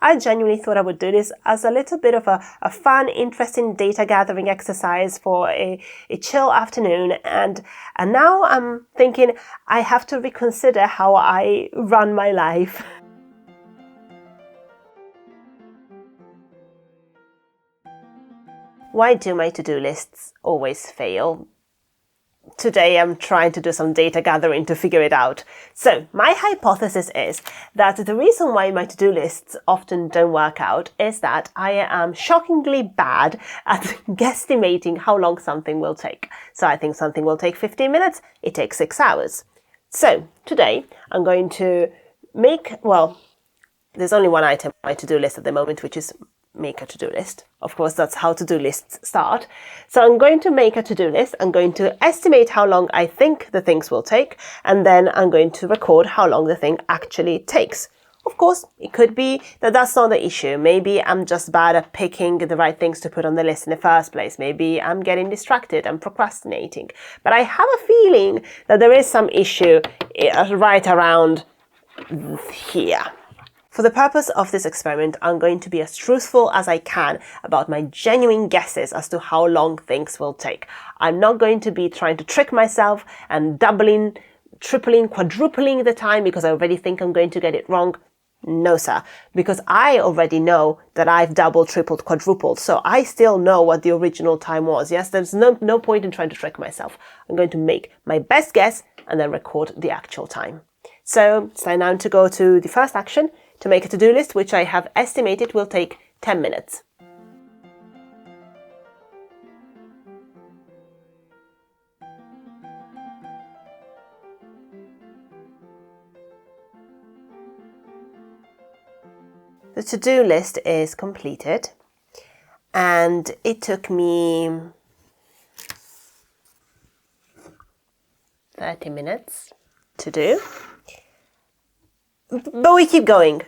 I genuinely thought I would do this as a little bit of a fun, interesting data gathering exercise for a chill afternoon. And now I'm thinking I have to reconsider how I run my life. Why do my to-do lists always fail? Today I'm trying to do some data gathering to figure it out. So my hypothesis is that the reason why my to-do lists often don't work out is that I am shockingly bad at guesstimating how long something will take. So I think something will take 15 minutes, it takes 6 hours. So today I'm going to there's only one item on my to-do list at the moment, which is make a to-do list. Of course, that's how to-do lists start. So I'm going to make a to-do list. I'm going to estimate how long I think the things will take, and then I'm going to record how long the thing actually takes. Of course, it could be that that's not the issue. Maybe I'm just bad at picking the right things to put on the list in the first place. Maybe I'm getting distracted and procrastinating. But I have a feeling that there is some issue right around here. For the purpose of this experiment, I'm going to be as truthful as I can about my genuine guesses as to how long things will take. I'm not going to be trying to trick myself and doubling, tripling, quadrupling the time because I already think I'm going to get it wrong. No, sir, because I already know that I've doubled, tripled, quadrupled, so I still know what the original time was. Yes, there's no point in trying to trick myself. I'm going to make my best guess and then record the actual time. So it's time now to go to the first action, to make a to-do list, which I have estimated will take 10 minutes. The to-do list is completed, and it took me 30 minutes to do. But we keep going.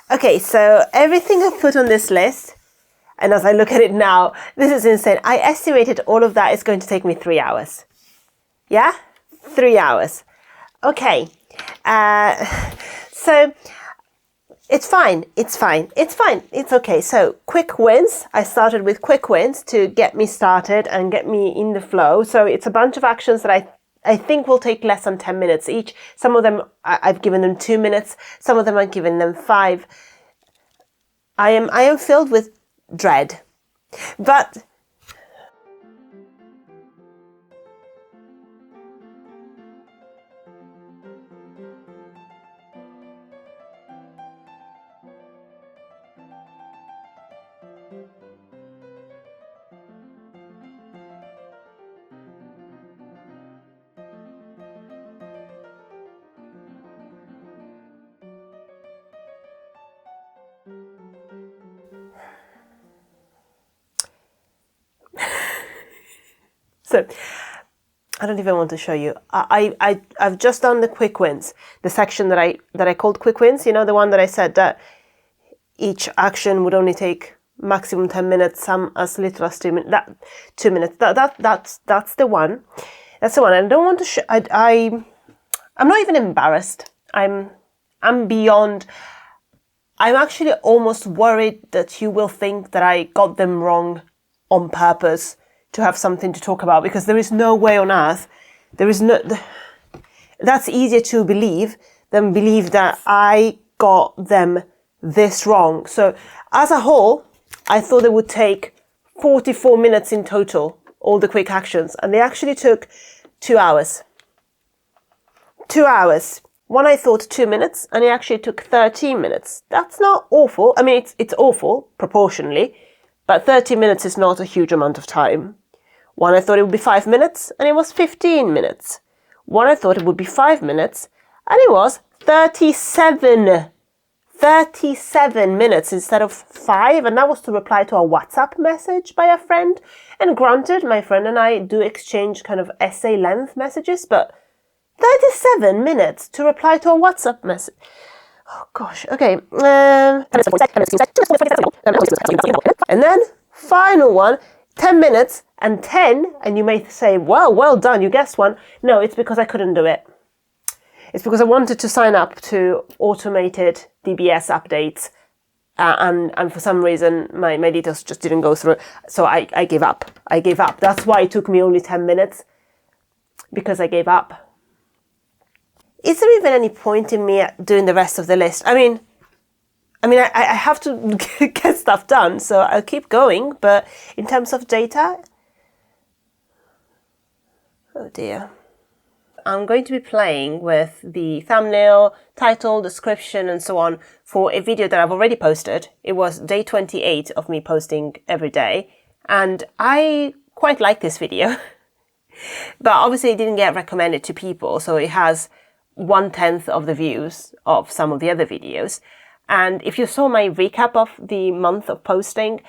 Okay, so everything I've put on this list, and as I look at it now, this is insane. I estimated all of that is going to take me 3 hours. Yeah? 3 hours. Okay. So it's fine. It's okay. So quick wins. I started with quick wins to get me started and get me in the flow. So it's a bunch of actions that I think will take less than 10 minutes each. Some of them I've given them 2 minutes. Some of them I've given them 5. I am filled with dread. But so I don't even want to show you. I've just done the quick wins, the section that I called quick wins. You know, the one that I said that each action would only take maximum 10 minutes, some as little as 2 minutes. That's the one. That's the one. And I don't want to show. I'm not even embarrassed. I'm beyond. I'm actually almost worried that you will think that I got them wrong on purpose to have something to talk about, because there is no way on earth, that's easier to believe than believe that I got them this wrong. So as a whole, I thought it would take 44 minutes in total, all the quick actions, and they actually took 2 hours. 2 hours. One I thought 2 minutes, and it actually took 13 minutes. That's not awful. I mean, it's awful proportionally, but 30 minutes is not a huge amount of time. One I thought it would be 5 minutes, and it was 15 minutes. One I thought it would be 5 minutes, and it was 37 minutes instead of 5, and that was to reply to a WhatsApp message by a friend. And granted, my friend and I do exchange kind of essay length messages, but 37 minutes to reply to a WhatsApp message. Oh gosh, okay. And then, final one, 10 minutes and 10, and you may say, well done, you guessed one. No, it's because I couldn't do it. It's because I wanted to sign up to automated DBS updates and for some reason my details just didn't go through. So I gave up. That's why it took me only 10 minutes, because I gave up. Is there even any point in me doing the rest of the list? I mean, I have to get stuff done, so I'll keep going. But in terms of data, oh dear. I'm going to be playing with the thumbnail, title, description, and so on for a video that I've already posted. It was day 28 of me posting every day, and I quite like this video. But obviously it didn't get recommended to people, so it has 1/10 of the views of some of the other videos. And if you saw my recap of the month of posting,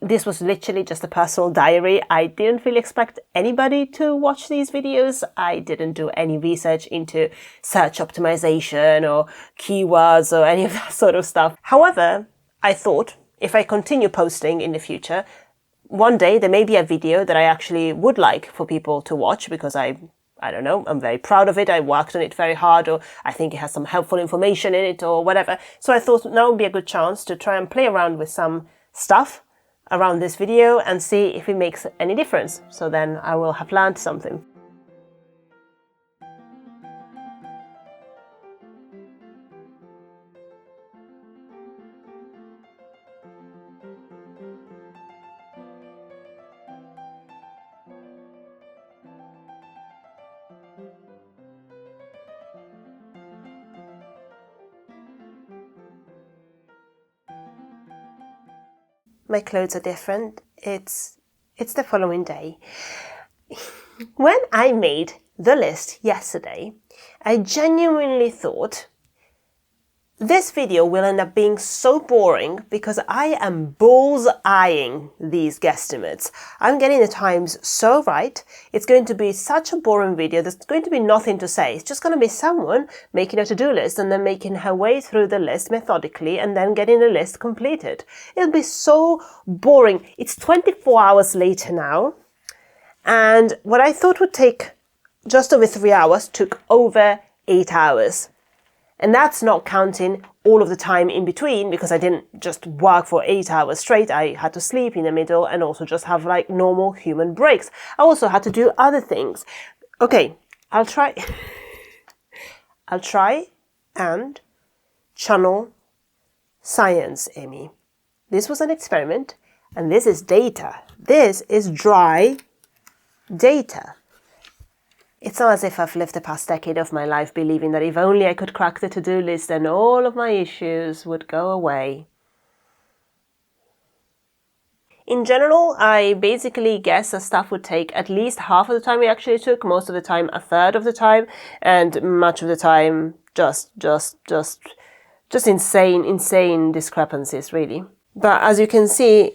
this was literally just a personal diary. I didn't really expect anybody to watch these videos. I didn't do any research into search optimization or keywords or any of that sort of stuff. However, I thought if I continue posting in the future, one day there may be a video that I actually would like for people to watch, because I don't know, I'm very proud of it. I worked on it very hard, or I think it has some helpful information in it or whatever. So I thought now would be a good chance to try and play around with some stuff around this video and see if it makes any difference. So then I will have learned something. My clothes are different. It's the following day. When I made the list yesterday, I genuinely thought this video will end up being so boring because I am bull's-eyeing these guesstimates. I'm getting the times so right. It's going to be such a boring video. There's going to be nothing to say. It's just going to be someone making a to-do list and then making her way through the list methodically and then getting the list completed. It'll be so boring. It's 24 hours later now. And what I thought would take just over 3 hours took over 8 hours. And that's not counting all of the time in between, because I didn't just work for 8 hours straight. I had to sleep in the middle and also just have like normal human breaks. I also had to do other things. Okay, I'll try and channel science, Amy. This was an experiment, and this is data. This is dry data. It's not as if I've lived the past decade of my life believing that if only I could crack the to-do list, then all of my issues would go away. In general, I basically guess that stuff would take at least half of the time it actually took, most of the time a third of the time, and much of the time just insane discrepancies, really. But as you can see,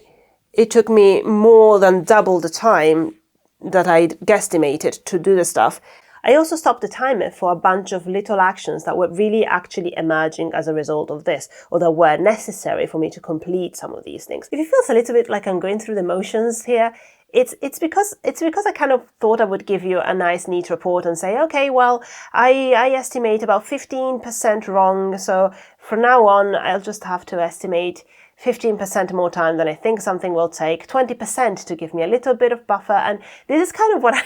it took me more than double the time that I'd guesstimated to do the stuff. I also stopped the timer for a bunch of little actions that were really actually emerging as a result of this, or that were necessary for me to complete some of these things. If it feels a little bit like I'm going through the motions here, it's because I kind of thought I would give you a nice neat report and say, okay, well, I estimate about 15% wrong, so from now on I'll just have to estimate 15% more time than I think something will take, 20% to give me a little bit of buffer. And this is kind of what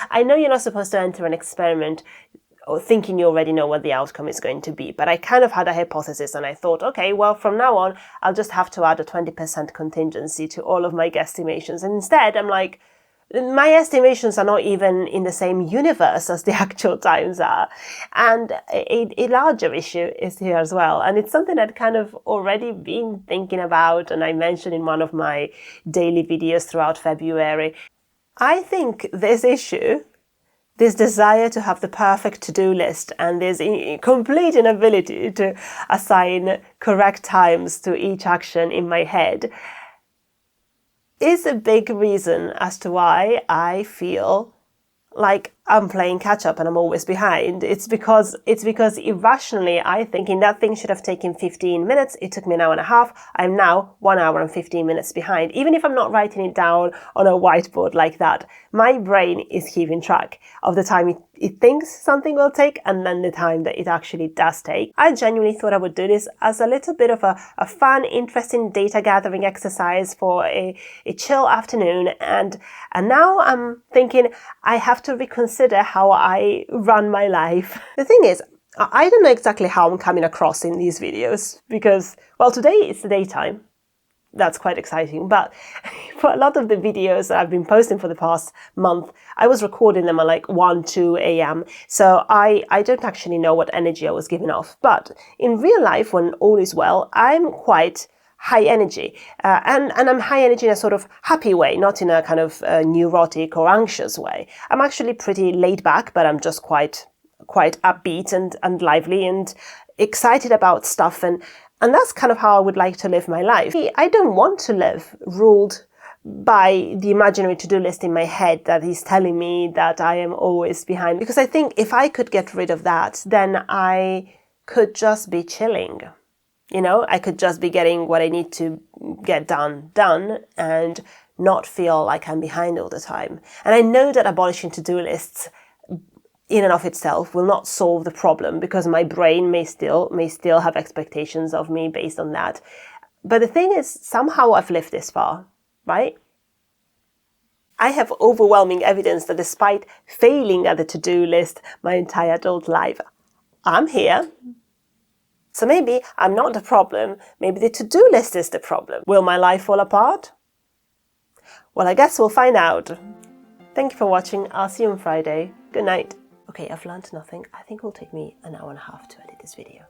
I know you're not supposed to enter an experiment or thinking you already know what the outcome is going to be, but I kind of had a hypothesis and I thought, okay, well, from now on, I'll just have to add a 20% contingency to all of my guesstimations. And instead, I'm like, my estimations are not even in the same universe as the actual times are. And a larger issue is here as well. And it's something I'd kind of already been thinking about, and I mentioned in one of my daily videos throughout February. I think this issue, this desire to have the perfect to-do list and this complete inability to assign correct times to each action in my head, is a big reason as to why I feel like I'm playing catch up and I'm always behind. It's because irrationally I thinking that thing should have taken 15 minutes. It took me an hour and a half. I'm now 1 hour and 15 minutes behind. Even if I'm not writing it down on a whiteboard like that, my brain is keeping track of the time it thinks something will take and then the time that it actually does take. I genuinely thought I would do this as a little bit of a fun, interesting data gathering exercise for a chill afternoon. And now I'm thinking I have to reconsider how I run my life. The thing is, I don't know exactly how I'm coming across in these videos because, well, today it's the daytime. That's quite exciting. But for a lot of the videos that I've been posting for the past month, I was recording them at like 1, 2 a.m. So I don't actually know what energy I was giving off. But in real life, when all is well, I'm quite high energy. And I'm high energy in a sort of happy way, not in a kind of neurotic or anxious way. I'm actually pretty laid back, but I'm just quite upbeat and lively and excited about stuff. And that's kind of how I would like to live my life. I don't want to live ruled by the imaginary to-do list in my head that is telling me that I am always behind. Because I think if I could get rid of that, then I could just be chilling. You know, I could just be getting what I need to get done, and not feel like I'm behind all the time. And I know that abolishing to-do lists in and of itself will not solve the problem because my brain may still have expectations of me based on that. But the thing is, somehow I've lived this far, right? I have overwhelming evidence that despite failing at the to-do list my entire adult life, I'm here. So maybe I'm not the problem. Maybe the to-do list is the problem. Will my life fall apart? Well, I guess we'll find out. Thank you for watching. I'll see you on Friday. Good night. Okay, I've learned nothing. I think it will take me an hour and a half to edit this video.